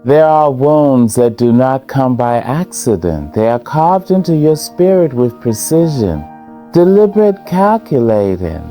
There are wounds that do not come by accident. They are carved into your spirit with precision, deliberate calculating.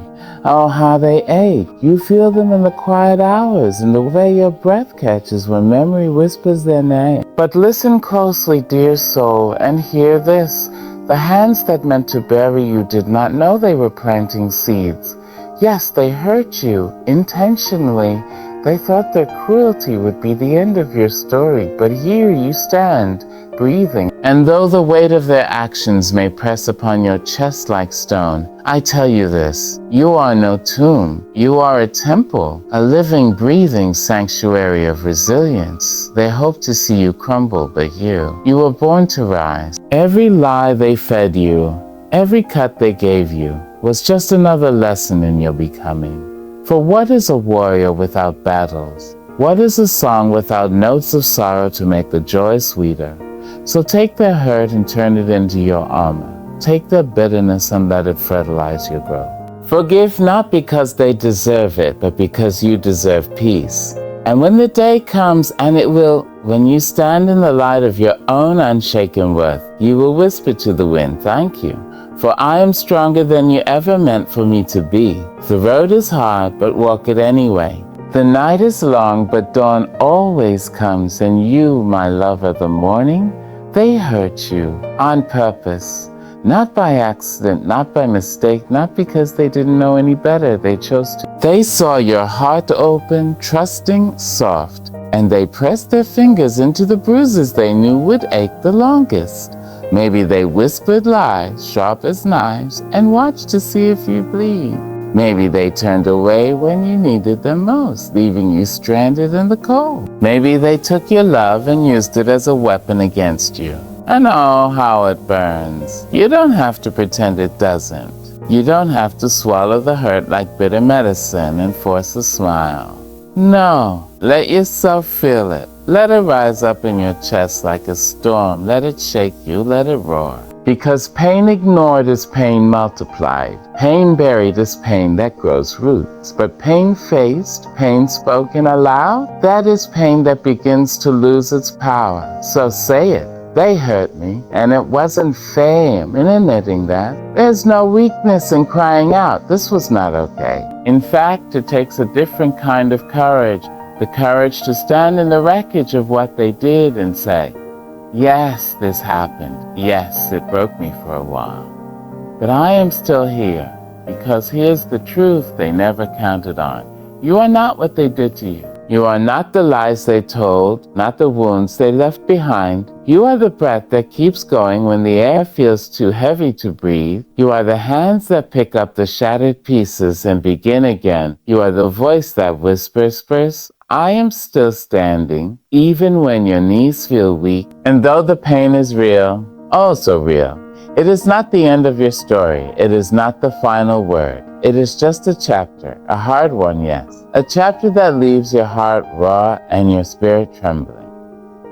Oh, how they ache. You feel them in the quiet hours, in the way your breath catches when memory whispers their name. But listen closely, dear soul, and hear this. The hands that meant to bury you did not know they were planting seeds. Yes, they hurt you intentionally. They thought their cruelty would be the end of your story, but here you stand, breathing. And though the weight of their actions may press upon your chest like stone, I tell you this, you are no tomb. You are a temple, a living, breathing sanctuary of resilience. They hope to see you crumble, but you were born to rise. Every lie they fed you, every cut they gave you, was just another lesson in your becoming. For what is a warrior without battles? What is a song without notes of sorrow to make the joy sweeter? So take their hurt and turn it into your armor. Take their bitterness and let it fertilize your growth. Forgive not because they deserve it, but because you deserve peace. And when the day comes, and it will, when you stand in the light of your own unshaken worth, you will whisper to the wind, thank you. For I am stronger than you ever meant for me to be. The road is hard, but walk it anyway. The night is long, but dawn always comes, and you, my love of the morning, they hurt you on purpose. Not by accident, not by mistake, not because they didn't know any better, they chose to. They saw your heart open, trusting, soft, and they pressed their fingers into the bruises they knew would ache the longest. Maybe they whispered lies, sharp as knives, and watched to see if you bleed. Maybe they turned away when you needed them most, leaving you stranded in the cold. Maybe they took your love and used it as a weapon against you. And oh, how it burns. You don't have to pretend it doesn't. You don't have to swallow the hurt like bitter medicine and force a smile. No, let yourself feel it. Let it rise up in your chest like a storm. Let it shake you, let it roar. Because pain ignored is pain multiplied. Pain buried is pain that grows roots. But pain faced, pain spoken aloud, that is pain that begins to lose its power. So say it. They hurt me, and it wasn't fame in admitting that. There's no weakness in crying out. This was not okay. In fact, it takes a different kind of courage. The courage to stand in the wreckage of what they did and say, yes, this happened. Yes, it broke me for a while. But I am still here, because here's the truth they never counted on. You are not what they did to you. You are not the lies they told, not the wounds they left behind. You are the breath that keeps going when the air feels too heavy to breathe. You are the hands that pick up the shattered pieces and begin again. You are the voice that whispers, I am still standing, even when your knees feel weak. And though the pain is real, oh so real, it is not the end of your story. It is not the final word. It is just a chapter, a hard one, yes. A chapter that leaves your heart raw and your spirit trembling.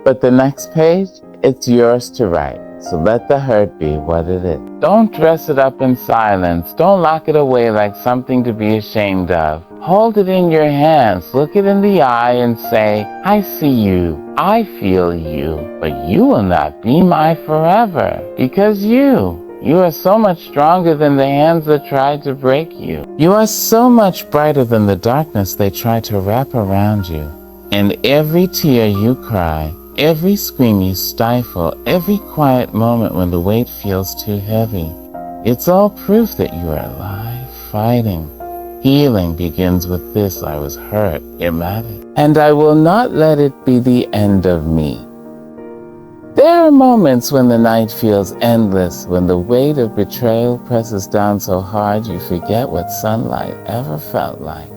But the next page, it's yours to write. So let the hurt be what it is. Don't dress it up in silence. Don't lock it away like something to be ashamed of. Hold it in your hands. Look it in the eye and say, I see you. I feel you. But you will not be my forever. Because you are so much stronger than the hands that tried to break you. You are so much brighter than the darkness they tried to wrap around you. And every tear you cry, every scream you stifle, every quiet moment when the weight feels too heavy, it's all proof that you are alive, fighting. Healing begins with this, I was hurt, it mattered. And I will not let it be the end of me. There are moments when the night feels endless, when the weight of betrayal presses down so hard you forget what sunlight ever felt like.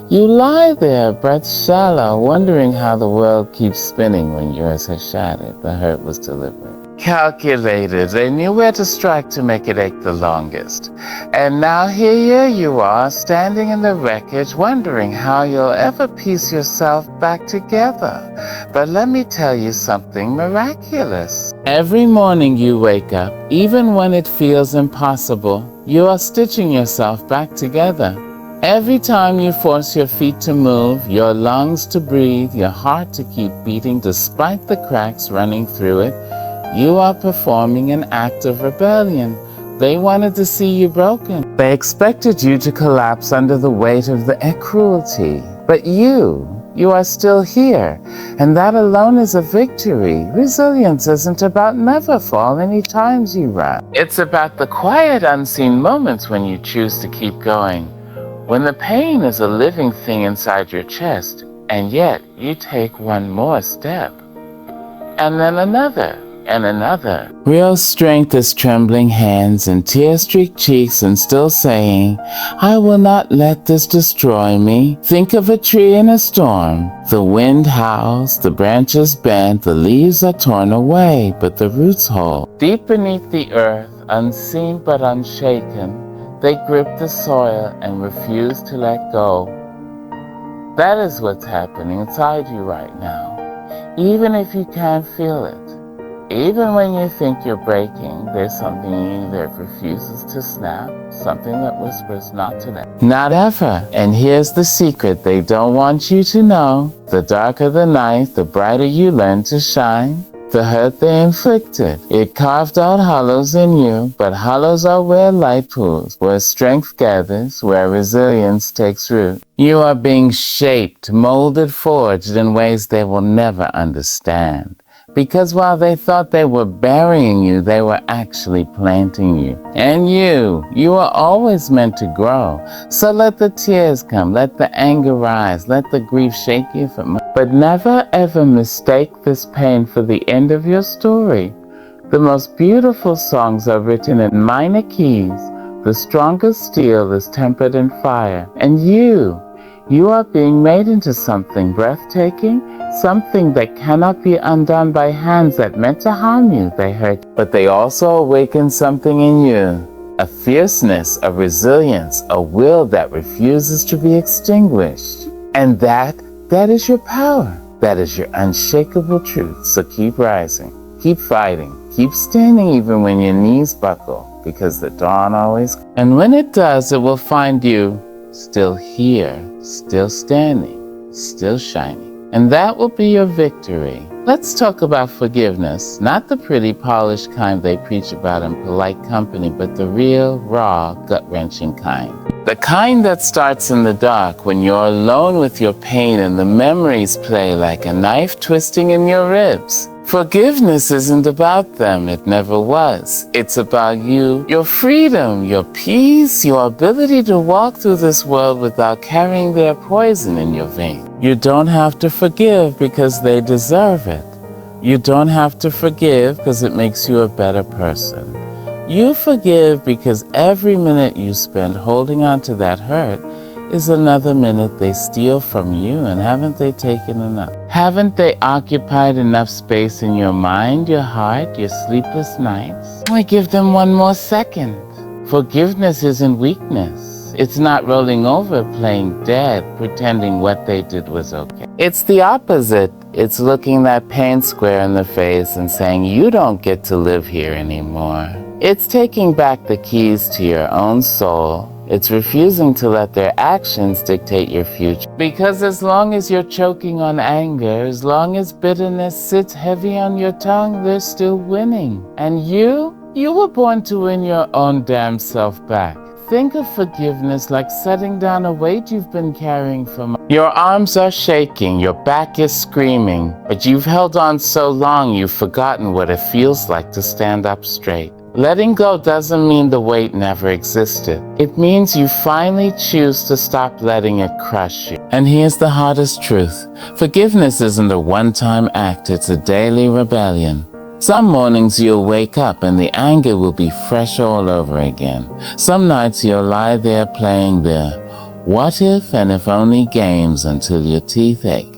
You lie there, breath shallow, wondering how the world keeps spinning when yours has shattered. The hurt was deliberate. Calculated, they knew where to strike to make it ache the longest. And now here you are, standing in the wreckage, wondering how you'll ever piece yourself back together. But let me tell you something miraculous. Every morning you wake up, even when it feels impossible, you are stitching yourself back together. Every time you force your feet to move, your lungs to breathe, your heart to keep beating despite the cracks running through it, you are performing an act of rebellion. They wanted to see you broken. They expected you to collapse under the weight of their cruelty. But you are still here, and that alone is a victory. Resilience isn't about never fall any times you run. It's about the quiet, unseen moments when you choose to keep going. When the pain is a living thing inside your chest, and yet you take one more step, and then another, and another. Real strength is trembling hands and tear-streaked cheeks and still saying, I will not let this destroy me. Think of a tree in a storm. The wind howls, the branches bend, the leaves are torn away, but the roots hold. Deep beneath the earth, unseen but unshaken, they grip the soil and refuse to let go. That is what's happening inside you right now. Even if you can't feel it, even when you think you're breaking, there's something in you that refuses to snap, something that whispers not today. Not ever. And here's the secret they don't want you to know. The darker the night, the brighter you learn to shine. The hurt they inflicted, it carved out hollows in you, but hollows are where light pools, where strength gathers, where resilience takes root. You are being shaped, molded, forged in ways they will never understand. Because while they thought they were burying you, they were actually planting you. And you are always meant to grow. So let the tears come, let the anger rise, let the grief shake you from. But never ever mistake this pain for the end of your story. The most beautiful songs are written in minor keys. The strongest steel is tempered in fire. And you are being made into something breathtaking, something that cannot be undone by hands that meant to harm you. They hurt, but they also awaken something in you. A fierceness, a resilience, a will that refuses to be extinguished. And that is your power. That is your unshakable truth. So keep rising, keep fighting, keep standing even when your knees buckle, because the dawn always. And when it does, it will find you still here, still standing, still shining. And that will be your victory. Let's talk about forgiveness, not the pretty, polished kind they preach about in polite company, but the real, raw, gut-wrenching kind. The kind that starts in the dark when you're alone with your pain and the memories play like a knife twisting in your ribs. Forgiveness isn't about them, it never was. It's about you, your freedom, your peace, your ability to walk through this world without carrying their poison in your veins. You don't have to forgive because they deserve it. You don't have to forgive because it makes you a better person. You forgive because every minute you spend holding on to that hurt is another minute they steal from you, and haven't they taken enough? Haven't they occupied enough space in your mind, your heart, your sleepless nights? Why give them one more second? Forgiveness isn't weakness. It's not rolling over, playing dead, pretending what they did was okay. It's the opposite. It's looking that pain square in the face and saying, you don't get to live here anymore. It's taking back the keys to your own soul. It's refusing to let their actions dictate your future. Because as long as you're choking on anger, as long as bitterness sits heavy on your tongue, they're still winning. And you were born to win your own damn self back. Think of forgiveness like setting down a weight you've been carrying for months. Your arms are shaking, your back is screaming, but you've held on so long you've forgotten what it feels like to stand up straight. Letting go doesn't mean the weight never existed. It means you finally choose to stop letting it crush you. And here's the hardest truth. Forgiveness isn't a one-time act, it's a daily rebellion. Some mornings you'll wake up and the anger will be fresh all over again. Some nights you'll lie there playing the what if and if only games until your teeth ache.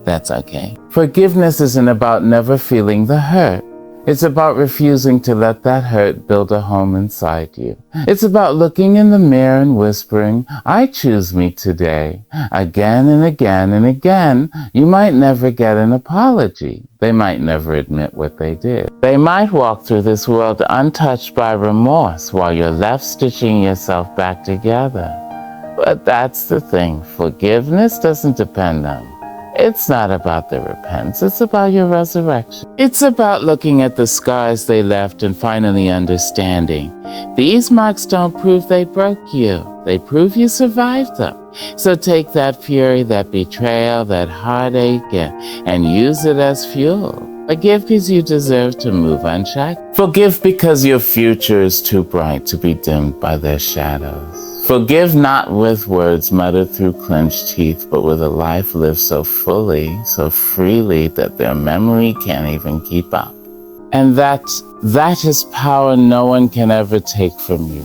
That's okay. Forgiveness isn't about never feeling the hurt. It's about refusing to let that hurt build a home inside you. It's about looking in the mirror and whispering, I choose me today. Again and again and again, you might never get an apology. They might never admit what they did. They might walk through this world untouched by remorse while you're left stitching yourself back together. But that's the thing. Forgiveness doesn't depend on it. It's not about the repentance. It's about your resurrection. It's about looking at the scars they left and finally understanding. These marks don't prove they broke you. They prove you survived them. So take that fury, that betrayal, that heartache, and use it as fuel. Forgive because you deserve to move unshackled. Forgive because your future is too bright to be dimmed by their shadows. Forgive not with words muttered through clenched teeth, but with a life lived so fully, so freely, that their memory can't even keep up. And that is power no one can ever take from you.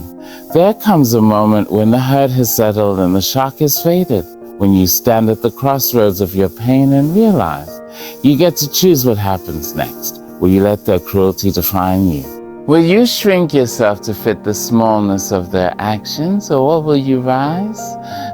There comes a moment when the hurt has settled and the shock has faded, when you stand at the crossroads of your pain and realize you get to choose what happens next. Will you let their cruelty define you? Will you shrink yourself to fit the smallness of their actions, or will you rise?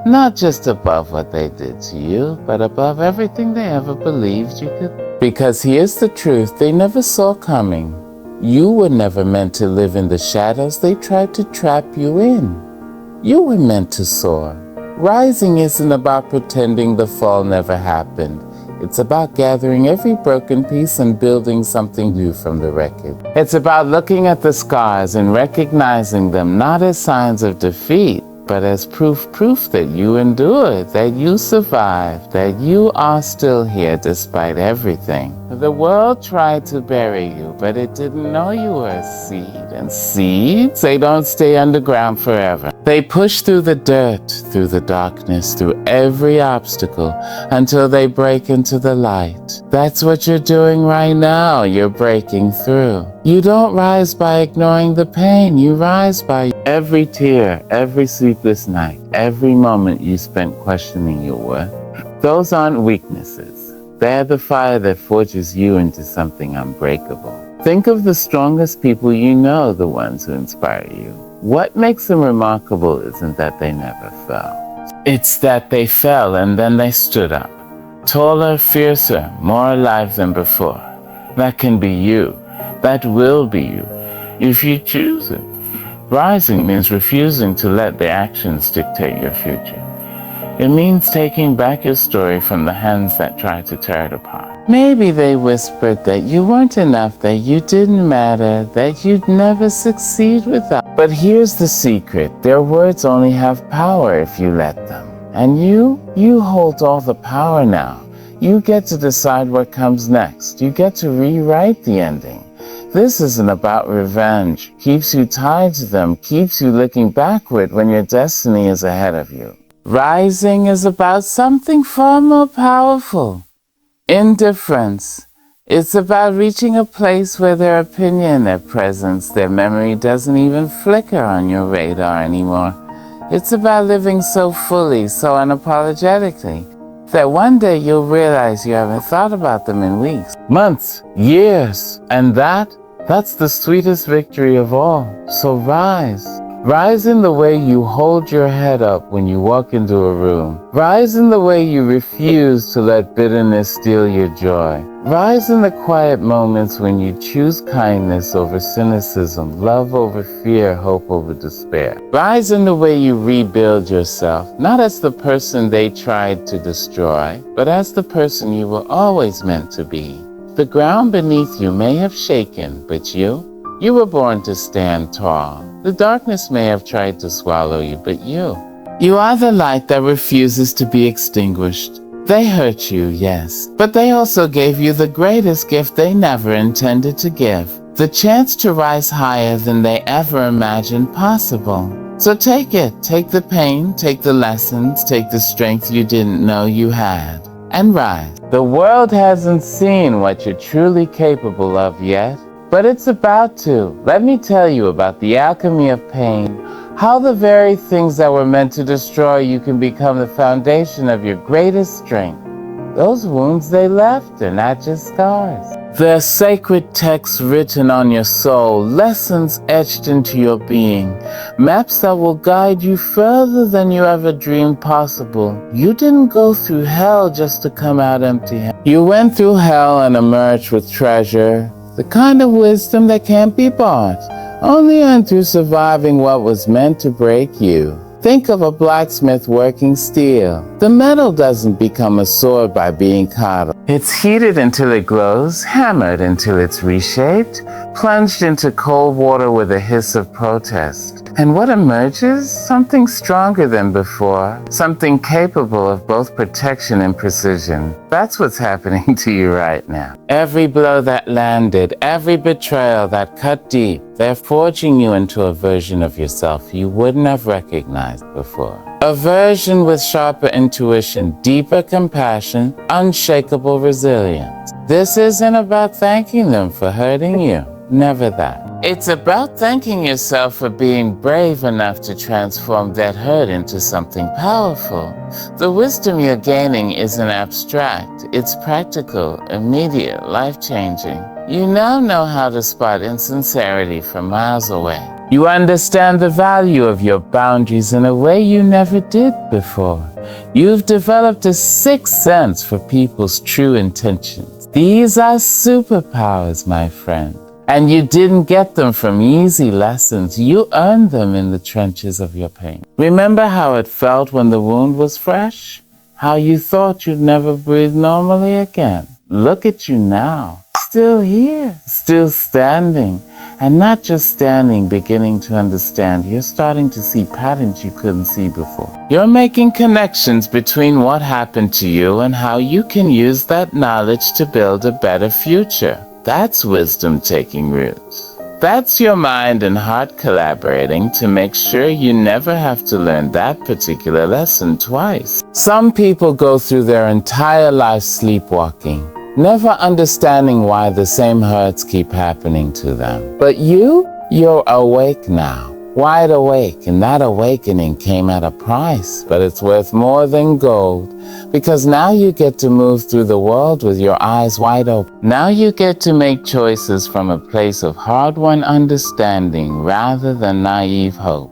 Not just above what they did to you, but above everything they ever believed you could. Because here's the truth they never saw coming. You were never meant to live in the shadows they tried to trap you in. You were meant to soar. Rising isn't about pretending the fall never happened. It's about gathering every broken piece and building something new from the wreckage. It's about looking at the scars and recognizing them not as signs of defeat, but as proof that you endured, that you survived, that you are still here despite everything. The world tried to bury you, but it didn't know you were a seed. And seeds, they don't stay underground forever. They push through the dirt, through the darkness, through every obstacle, until they break into the light. That's what you're doing right now. You're breaking through. You don't rise by ignoring the pain. You rise by every tear, every sleepless night, every moment you spent questioning your worth. Those aren't weaknesses. They're the fire that forges you into something unbreakable. Think of the strongest people you know, the ones who inspire you. What makes them remarkable isn't that they never fell. It's that they fell and then they stood up. Taller, fiercer, more alive than before. That can be you. That will be you, if you choose it. Rising means refusing to let their actions dictate your future. It means taking back your story from the hands that tried to tear it apart. Maybe they whispered that you weren't enough, that you didn't matter, that you'd never succeed without. But here's the secret. Their words only have power if you let them. And you hold all the power now. You get to decide what comes next. You get to rewrite the ending. This isn't about revenge. Keeps you tied to them, keeps you looking backward when your destiny is ahead of you. Rising is about something far more powerful. Indifference. It's about reaching a place where their opinion, their presence, their memory doesn't even flicker on your radar anymore. It's about living so fully, so unapologetically, that one day you'll realize you haven't thought about them in weeks, months, years. And that's the sweetest victory of all. So rise. Rise in the way you hold your head up when you walk into a room. Rise in the way you refuse to let bitterness steal your joy. Rise in the quiet moments when you choose kindness over cynicism, love over fear, hope over despair. Rise in the way you rebuild yourself, not as the person they tried to destroy, but as the person you were always meant to be. The ground beneath you may have shaken, but you were born to stand tall. The darkness may have tried to swallow you, but you are the light that refuses to be extinguished. They hurt you, yes, but they also gave you the greatest gift they never intended to give, the chance to rise higher than they ever imagined possible. So take it, take the pain, take the lessons, take the strength you didn't know you had, and rise. The world hasn't seen what you're truly capable of yet, but it's about to. Let me tell you about the alchemy of pain, how the very things that were meant to destroy you can become the foundation of your greatest strength. Those wounds they left are not just scars. They're sacred texts written on your soul, lessons etched into your being, maps that will guide you further than you ever dreamed possible. You didn't go through hell just to come out empty-handed. You went through hell and emerged with treasure, the kind of wisdom that can't be bought, only earned through surviving what was meant to break you. Think of a blacksmith working steel. The metal doesn't become a sword by being coddled. It's heated until it glows, hammered until it's reshaped, plunged into cold water with a hiss of protest. And what emerges? Something stronger than before, something capable of both protection and precision. That's what's happening to you right now. Every blow that landed, every betrayal that cut deep, they're forging you into a version of yourself you wouldn't have recognized before. A version with sharper intuition, deeper compassion, unshakable resilience. This isn't about thanking them for hurting you. Never that. It's about thanking yourself for being brave enough to transform that hurt into something powerful. The wisdom you're gaining isn't abstract. It's practical, immediate, life-changing. You now know how to spot insincerity from miles away. You understand the value of your boundaries in a way you never did before. You've developed a sixth sense for people's true intentions. These are superpowers, my friend. And you didn't get them from easy lessons. You earned them in the trenches of your pain. Remember how it felt when the wound was fresh? How you thought you'd never breathe normally again? Look at you now. Still here, still standing. And not just standing, beginning to understand. You're starting to see patterns you couldn't see before. You're making connections between what happened to you and how you can use that knowledge to build a better future. That's wisdom taking roots. That's your mind and heart collaborating to make sure you never have to learn that particular lesson twice. Some people go through their entire life sleepwalking, never understanding why the same hurts keep happening to them. But you're awake now, wide awake, and that awakening came at a price, but it's worth more than gold, because now you get to move through the world with your eyes wide open. Now you get to make choices from a place of hard-won understanding rather than naive hope.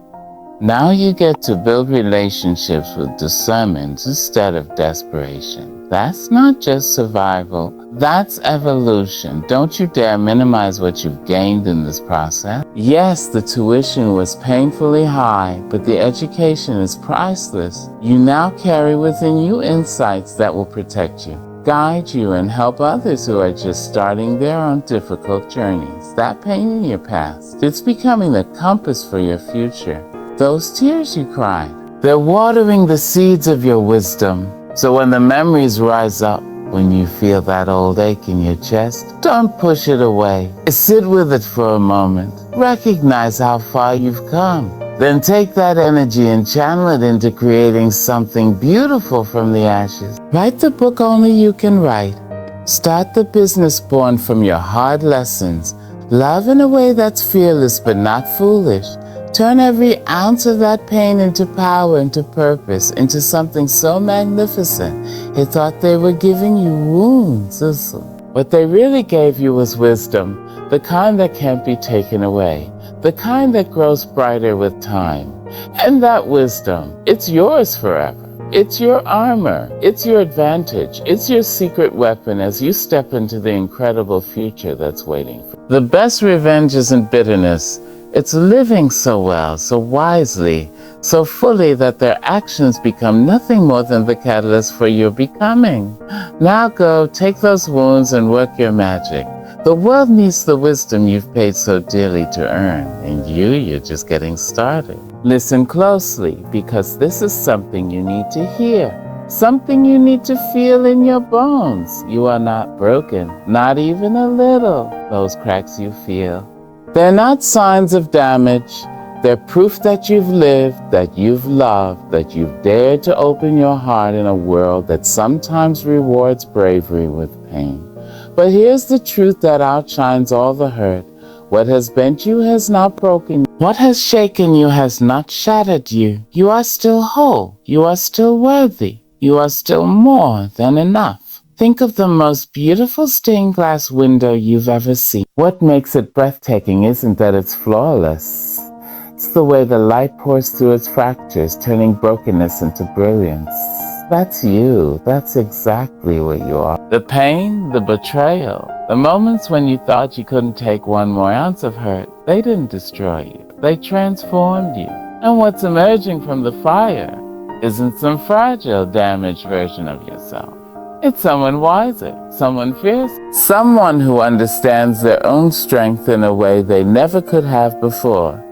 Now you get to build relationships with discernment instead of desperation. That's not just survival, that's evolution. Don't you dare minimize what you've gained in this process. Yes, the tuition was painfully high, but the education is priceless. You now carry within you insights that will protect you, guide you, and help others who are just starting their own difficult journeys. That pain in your past, it's becoming the compass for your future. Those tears you cried, they're watering the seeds of your wisdom. So when the memories rise up, when you feel that old ache in your chest, don't push it away. Sit with it for a moment. Recognize how far you've come. Then take that energy and channel it into creating something beautiful from the ashes. Write the book only you can write. Start the business born from your hard lessons. Love in a way that's fearless but not foolish. Turn every ounce of that pain into power, into purpose, into something so magnificent. They thought they were giving you wounds. What they really gave you was wisdom, the kind that can't be taken away, the kind that grows brighter with time. And that wisdom, it's yours forever. It's your armor, it's your advantage, it's your secret weapon as you step into the incredible future that's waiting for you. The best revenge isn't bitterness. It's living so well, so wisely, so fully that their actions become nothing more than the catalyst for your becoming. Now go, take those wounds and work your magic. The world needs the wisdom you've paid so dearly to earn, and you're just getting started. Listen closely, because this is something you need to hear, something you need to feel in your bones. You are not broken, not even a little. Those cracks you feel, they're not signs of damage. They're proof that you've lived, that you've loved, that you've dared to open your heart in a world that sometimes rewards bravery with pain. But here's the truth that outshines all the hurt. What has bent you has not broken you. What has shaken you has not shattered you. You are still whole. You are still worthy. You are still more than enough. Think of the most beautiful stained glass window you've ever seen. What makes it breathtaking isn't that it's flawless. It's the way the light pours through its fractures, turning brokenness into brilliance. That's you. That's exactly what you are. The pain, the betrayal, the moments when you thought you couldn't take one more ounce of hurt, they didn't destroy you. They transformed you. And what's emerging from the fire isn't some fragile, damaged version of yourself. It's someone wiser, someone fierce, someone who understands their own strength in a way they never could have before.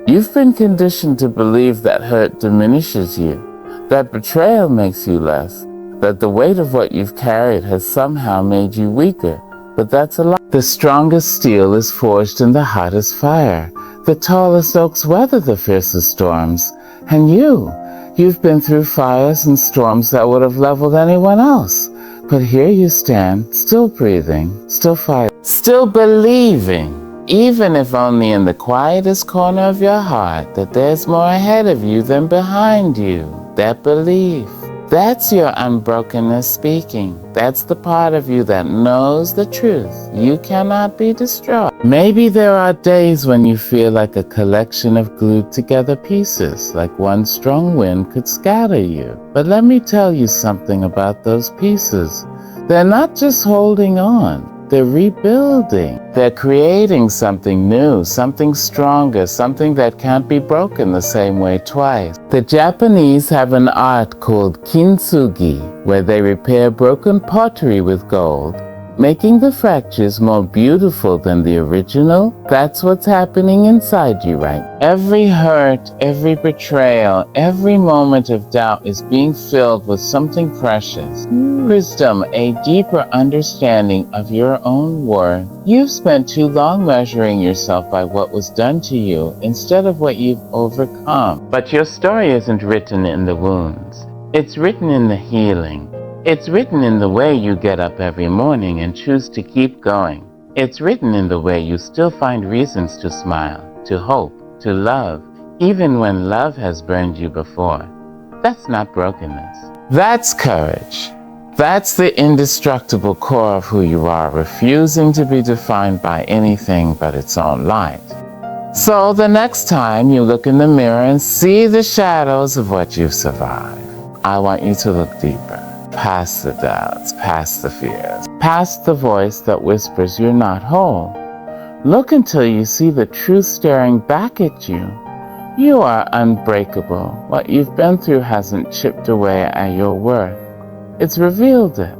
You've been conditioned to believe that hurt diminishes you, that betrayal makes you less, that the weight of what you've carried has somehow made you weaker. But that's a lie. The strongest steel is forged in the hottest fire. The tallest oaks weather the fiercest storms. And you've been through fires and storms that would have leveled anyone else. But here you stand, still breathing, still fighting, still believing, even if only in the quietest corner of your heart, that there's more ahead of you than behind you. That belief. That's your unbrokenness speaking. That's the part of you that knows the truth. You cannot be destroyed. Maybe there are days when you feel like a collection of glued together pieces, like one strong wind could scatter you. But let me tell you something about those pieces. They're not just holding on. They're rebuilding. They're creating something new, something stronger, something that can't be broken the same way twice. The Japanese have an art called kintsugi, where they repair broken pottery with gold, making the fractures more beautiful than the original. That's what's happening inside you right now. Every hurt, every betrayal, every moment of doubt is being filled with something precious. Wisdom, a deeper understanding of your own worth. You've spent too long measuring yourself by what was done to you instead of what you've overcome. But your story isn't written in the wounds. It's written in the healing. It's written in the way you get up every morning and choose to keep going. It's written in the way you still find reasons to smile, to hope, to love, even when love has burned you before. That's not brokenness. That's courage. That's the indestructible core of who you are, refusing to be defined by anything but its own light. So the next time you look in the mirror and see the shadows of what you've survived, I want you to look deeper. Past the doubts, past the fears, past the voice that whispers you're not whole. Look until you see the truth staring back at you. You are unbreakable. What you've been through hasn't chipped away at your worth. It's revealed it.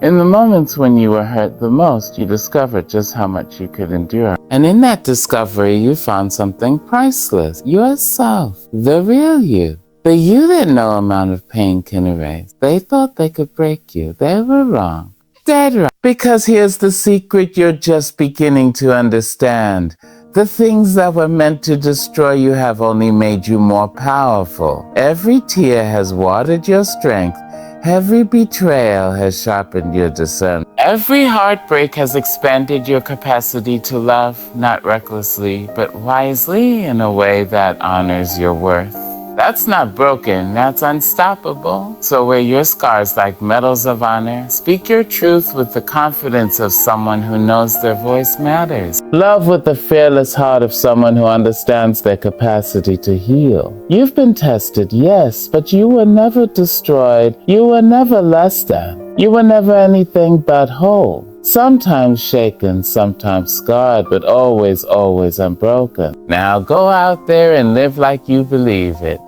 In the moments when you were hurt the most, you discovered just how much you could endure. And in that discovery, you found something priceless. Yourself, the real you. The you that no amount of pain can erase. They thought they could break you. They were wrong. Dead wrong. Because here's the secret you're just beginning to understand. The things that were meant to destroy you have only made you more powerful. Every tear has watered your strength. Every betrayal has sharpened your discernment. Every heartbreak has expanded your capacity to love, not recklessly, but wisely in a way that honors your worth. That's not broken, that's unstoppable. So wear your scars like medals of honor. Speak your truth with the confidence of someone who knows their voice matters. Love with the fearless heart of someone who understands their capacity to heal. You've been tested, yes, but you were never destroyed. You were never less than. You were never anything but whole. Sometimes shaken, sometimes scarred, but always, always unbroken. Now go out there and live like you believe it.